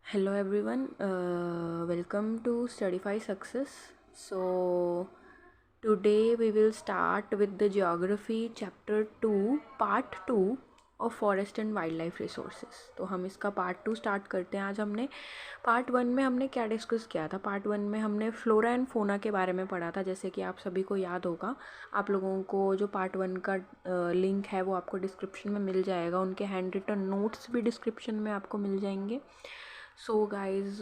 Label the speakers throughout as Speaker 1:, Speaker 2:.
Speaker 1: Hello everyone, welcome to Studify Success. So today we will start with the Geography Chapter 2 Part 2 of Forest and Wildlife Resources. तो हम इसका Part 2 start करते हैं। आज हमने Part 1 में हमने क्या डिस्कस किया था? Part 1 में हमने फ्लोरा एंड फोना के बारे में पढ़ा था। जैसे कि आप सभी को याद होगा, आप लोगों को जो Part 1 का लिंक है वो आपको डिस्क्रिप्शन में मिल जाएगा। उनके हैंड रिटन नोट्स भी डिस्क्रिप्शन में आपको मिल जाएंगे। So guys,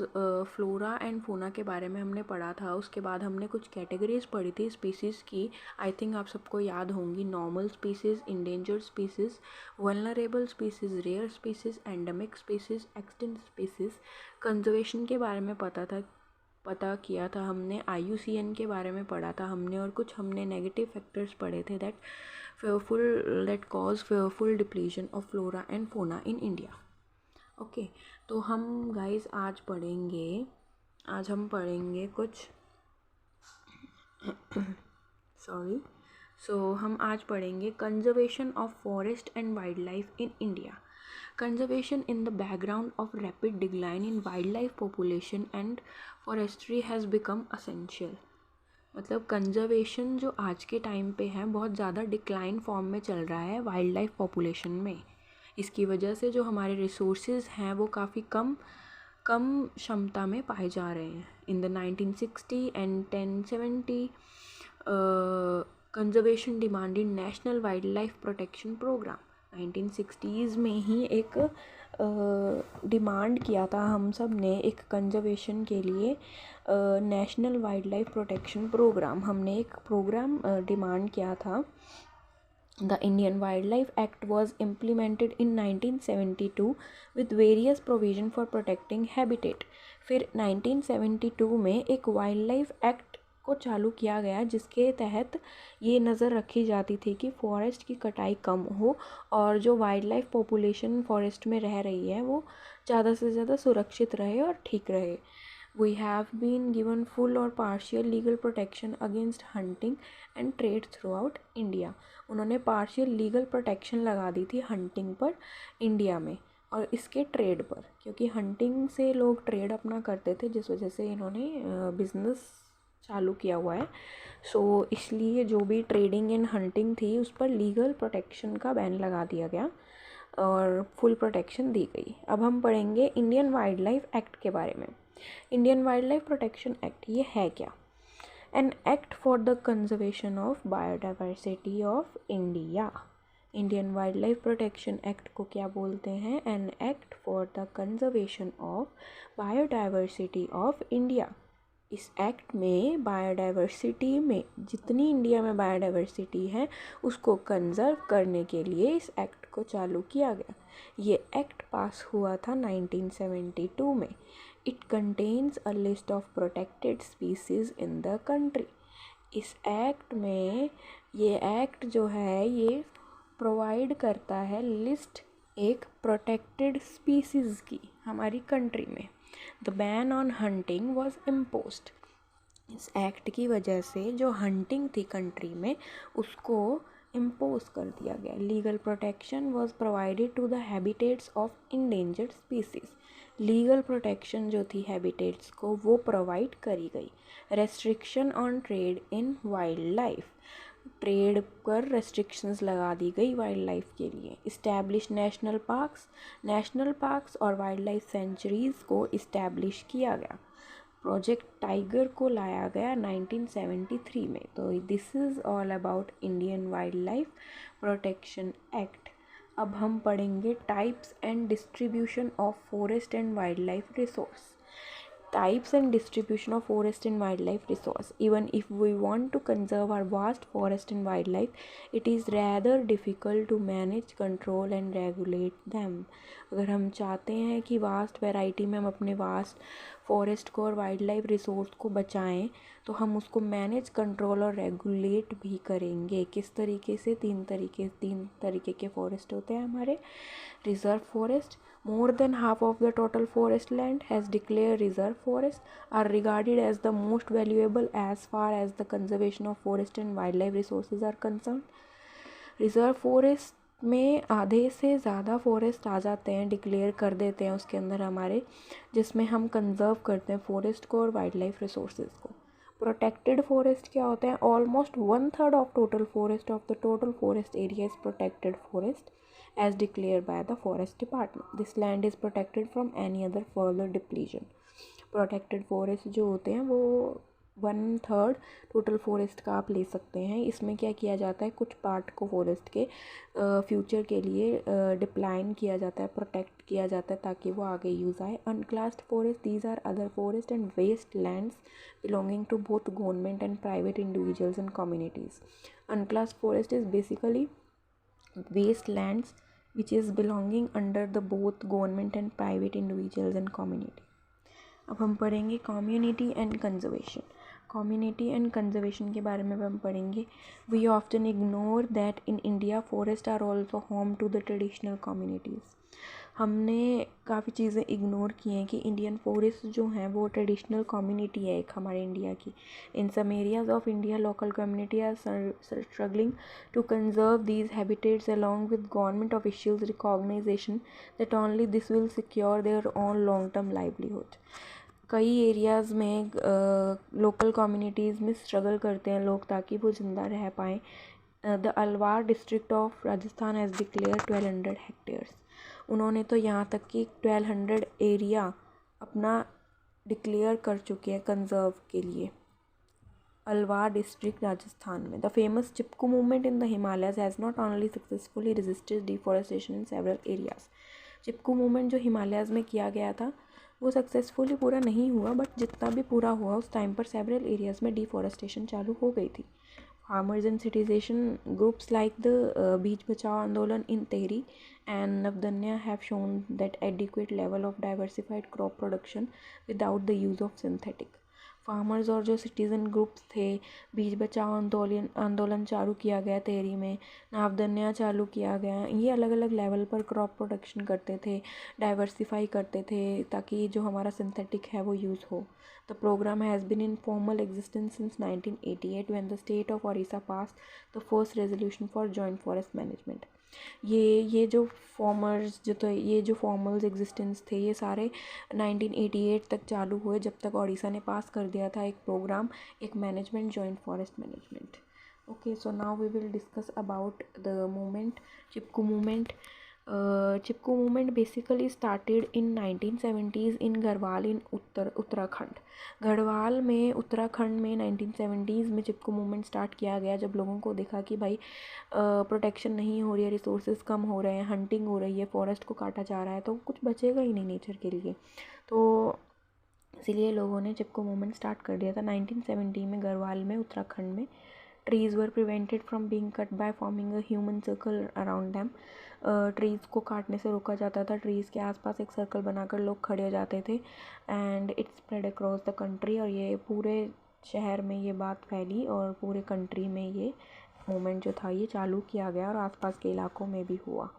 Speaker 1: flora and fauna के बारे में हमने पढ़ा था। उसके बाद हमने कुछ कैटेगरीज पढ़ी थी स्पीसीज़ की। आई थिंक आप सबको याद होंगी। Normal species, endangered species, vulnerable species, rare species, endemic species, extinct species. Conservation के बारे में पता किया था हमने। IUCN के बारे में पढ़ा था हमने। और कुछ हमने नेगेटिव फैक्टर्स पढ़े थे that cause fearful depletion of flora and fauna in India. Okay, तो हम गाइस आज हम पढ़ेंगे कुछ सॉरी हम आज पढ़ेंगे conservation of forest and wild life in India. Conservation in the background of rapid decline in wild life population and forestry has become essential. मतलब कंजर्वेशन जो आज के टाइम पे है बहुत ज़्यादा डिक्लाइन फॉर्म में चल रहा है वाइल्ड लाइफ पॉपुलेशन में। इसकी वजह से जो हमारे रिसोर्सेज हैं वो काफ़ी कम क्षमता में पाए जा रहे हैं। In the 1960 and 1070 conservation demanded national wildlife protection programme. 1960s में ही एक डिमांड किया था हम सब ने एक कंजर्वेशन के लिए। National wildlife protection programme हमने एक प्रोग्राम डिमांड किया था। The Indian Wildlife Act was implemented in 1972 with various provision for protecting habitat. फिर 1972 में एक वाइल्ड लाइफ एक्ट को चालू किया गया जिसके तहत ये नज़र रखी जाती थी कि फॉरेस्ट की कटाई कम हो और जो वाइल्ड लाइफ पॉपुलेशन फॉरेस्ट में रह रही है वो ज़्यादा से ज़्यादा सुरक्षित रहे और ठीक रहे। We have been given full or partial legal protection against hunting and trade throughout India. उन्होंने पार्शियल लीगल प्रोटेक्शन लगा दी थी हंटिंग पर इंडिया में और इसके ट्रेड पर, क्योंकि हंटिंग से लोग ट्रेड अपना करते थे जिस वजह से इन्होंने बिज़नेस चालू किया हुआ है। इसलिए जो भी ट्रेडिंग एंड हंटिंग थी उस पर लीगल प्रोटेक्शन का बैन लगा दिया गया और फुल प्रोटेक्शन दी गई। अब हम पढ़ेंगे इंडियन वाइल्ड लाइफ एक्ट के बारे में। Indian wild life protection act ये है क्या? An act for the conservation of biodiversity of India. Indian wild life protection act को क्या बोलते हैं? An act for the conservation of biodiversity of India. इस एक्ट में बायोडाइवर्सिटी में जितनी इंडिया में बायोडाइवर्सिटी है उसको कंजर्व करने के लिए इस एक्ट को चालू किया गया। ये एक्ट पास हुआ था 1972 में। It contains a list of protected species in the country. इस एक्ट में ये एक्ट जो है ये प्रोवाइड करता है लिस्ट एक प्रोटेक्टेड स्पीसीज़ की हमारी कंट्री में। The ban on hunting was imposed. इस एक्ट की वजह से जो हंटिंग थी कंट्री में उसको इम्पोज कर दिया गया। Legal protection was provided to the habitats of endangered species. Legal protection जो थी हैबिटेट्स को वो प्रोवाइड करी गई। Restriction on trade in wildlife, trade पर रेस्ट्रिक्शंस लगा दी गई वाइल्ड लाइफ के लिए। इस्टेब्लिश नेशनल पार्क्स और वाइल्ड लाइफ सेंचुरीज़ को इस्टेब्लिश किया गया। प्रोजेक्ट टाइगर को लाया गया 1973 में। तो this is all about Indian wild life protection act. अब हम पढ़ेंगे types and distribution of forest and wild life resource. Types and distribution of forest and wildlife resource. Even if we want to conserve our vast forest and wildlife, it is rather difficult to manage, control and regulate them. अगर हम चाहते हैं कि vast variety में हम अपने vast forest को और वाइल्ड लाइफ रिसोर्स को बचाएं तो हम उसको मैनेज, कंट्रोल और रेगुलेट भी करेंगे। किस तरीके से? तीन तरीके के फॉरेस्ट होते हैं हमारे। Reserve forest, more than half of the total forest land has declared reserve forests are regarded as the most valuable as far as the conservation of forest and wildlife resources are concerned. Reserve forest में आधे से ज़्यादा forest आ जाते हैं, declare कर देते हैं उसके अंदर हमारे, जिसमें हम कंजर्व करते हैं फॉरेस्ट को और वाइल्ड लाइफ रिसोर्सेज को। प्रोटेक्टेड फॉरेस्ट क्या होते हैं? Almost 1/3 of total forest of the total forest area is protected forest as declared by the forest department. This land is protected from any other further depletion. Protected forest जो होते हैं वो 1/3 total forest का आप ले सकते हैं। इसमें क्या किया जाता है, कुछ पार्ट को फॉरेस्ट के फ्यूचर के लिए डिप्लाइन किया जाता है, प्रोटेक्ट किया जाता है ताकि वो आगे यूज़ आए। Unclassed forest, these are other forest and waste lands belonging to both government and private individuals and communities. Unclassed forest is basically waste lands which is belonging under the both government and private individuals and community. अब हम पढ़ेंगे community and conservation. Community and conservation के बारे में हम पढ़ेंगे। We often ignore that in India forest are also home to the traditional communities. हमने काफ़ी चीज़ें इग्नोर की हैं कि इंडियन फॉरेस्ट जो हैं वो ट्रेडिशनल कम्युनिटी है एक हमारे इंडिया की। In some areas of India local community are struggling to conserve these habitats along with government officials recognization that only this will secure their own long term livelihood. कई areas में local communities में struggle करते हैं लोग ताकि वो ज़िंदा रह पाएँ। The Alwar district of Rajasthan has declare 1200 hectares. उन्होंने तो यहाँ तक कि 1200 एरिया अपना डिक्लेयर कर चुके हैं कंजर्व के लिए। अलवार डिस्ट्रिक्ट राजस्थान में। The famous Chipko movement in the Himalayas has not only successfully resisted deforestation in several areas. Chipko movement जो हिमालयस में किया गया था वो सक्सेसफुली पूरा नहीं हुआ, बट जितना भी पूरा हुआ उस टाइम पर सेवरल एरियाज़ में डिफॉरेस्टेशन चालू हो गई थी। Farmers and citizen groups like the beach बचाओ आंदोलन इन Tehri and Navdanya have shown that adequate level of diversified crop production without the use of synthetic. Farmers और जो सिटीज़न ग्रुप्स थे, बीज बचाओ आंदोलन चालू किया गया टेहरी में, नावदन्या चालू किया गया, ये अलग अलग लेवल पर क्रॉप प्रोडक्शन करते थे, डाइवर्सिफाई करते थे ताकि जो हमारा सिंथेटिक है वो यूज़ हो। The programme has been in formal existence since 1988 when the state of Orissa passed the first resolution for joint forest management. ये जो फॉर्मर्स जो तो ये जो फॉर्मल्स एग्जिस्टेंस थे ये सारे 1988 तक चालू हुए, जब तक ओडिशा ने पास कर दिया था एक प्रोग्राम, एक management, joint forest management. Okay, so now we will discuss about the movement, Chipko movement. Chipko movement basically started in 1970s in Garhwal in Uttarakhand. Garhwal में उत्तराखंड में 1970s में चिपकू मूवमेंट स्टार्ट किया गया, जब लोगों को देखा कि भाई प्रोटेक्शन नहीं हो रही है, रिसोर्सेज कम हो रहे हैं, हंटिंग हो रही है, फॉरेस्ट को काटा जा रहा है, तो कुछ बचेगा ही नहीं नेचर के लिए। तो इसीलिए लोगों ने चिपकू मूवमेंट स्टार्ट कर दिया था 1970 में गढ़वाल में उत्तराखंड में। Trees were prevented from being cut by forming a human circle around them. Trees को काटने से रोका जाता था, ट्रीज़ के आसपास एक सर्कल बनाकर लोग खड़े हो जाते थे and it spread across the country. और ये पूरे शहर में ये बात फैली और पूरे कंट्री में ये मूवमेंट जो था ये चालू किया गया और आसपास के इलाकों में भी हुआ।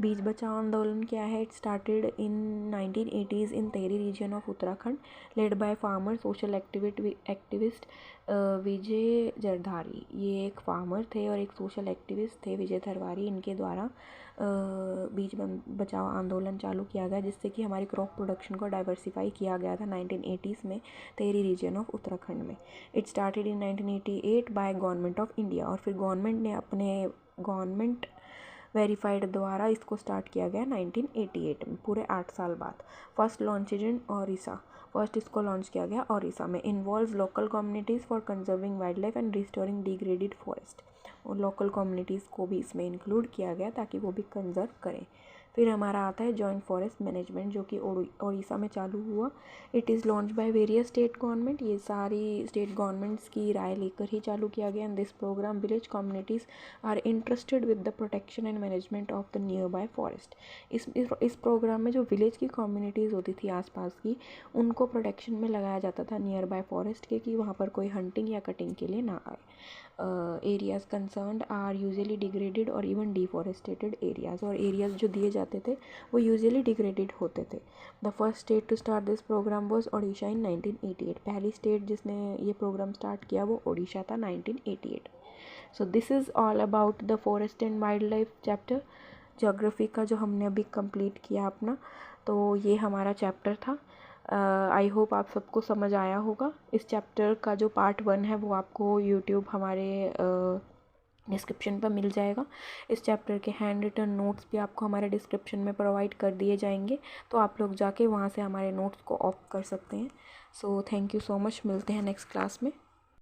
Speaker 1: बीज बचाओ आंदोलन क्या है? It started in 1980s in Tehri region of Uttarakhand, led by farmer social activist Vijay Jardhari. ये एक फार्मर थे और एक सोशल एक्टिविस्ट थे विजय धरवारी, इनके द्वारा बीज बचाओ आंदोलन चालू किया गया, जिससे कि हमारी क्रॉप प्रोडक्शन को डाइवर्सिफाई किया गया था 1980s में टेहरी रीजन ऑफ उत्तराखंड में। It started in 1988 by government of India, और फिर गवर्नमेंट ने अपने गवर्नमेंट वेरीफाइड द्वारा इसको स्टार्ट किया गया 1988 में, पूरे 8 साल बाद। फर्स्ट लॉन्चेज इन ओडिशा, फर्स्ट इसको लॉन्च किया गया ओडिशा में। Involve local communities for conserving wild life and restoring degraded forest, और लोकल कम्युनिटीज़ को भी इसमें इंक्लूड किया गया ताकि वो भी कंजर्व करें। फिर हमारा आता है जॉइंट फॉरेस्ट मैनेजमेंट, जो कि ओडिशा में चालू हुआ। It is launch by various state government, ये सारी स्टेट गवर्नमेंट्स की राय लेकर ही चालू किया गया। In this programme village communities are interested with the protection and management of the nearby forest. इस प्रोग्राम में जो विलेज की कम्युनिटीज़ होती थी आसपास की, उनको प्रोटेक्शन में लगाया जाता था नियर बाय फॉरेस्ट के, कि वहाँ पर कोई हंटिंग या कटिंग के लिए ना आए। Areas concerned are usually degraded और इवन डिफॉरेस्टेटेड एरियाज़, और एरियाज़ जो दिए जाते थे वो यूजुअली डिग्रेडेड होते थे। The first state to start this program was Odisha in 1988। पहली स्टेट जिसने ये प्रोग्राम स्टार्ट किया वो ओडिशा था 1988। So this is all about the forest and wild life chapter geography का, जो हमने अभी कंप्लीट किया अपना। तो ये हमारा चैप्टर था। आई होप आप सबको समझ आया होगा। इस चैप्टर का जो पार्ट 1 है वो आपको यूट्यूब हमारे डिस्क्रिप्शन पर मिल जाएगा। इस चैप्टर के हैंड रिटन नोट्स भी आपको हमारे डिस्क्रिप्शन में प्रोवाइड कर दिए जाएंगे, तो आप लोग जाके वहाँ से हमारे नोट्स को ऑफ कर सकते हैं। So thank you so much, मिलते हैं नेक्स्ट क्लास में।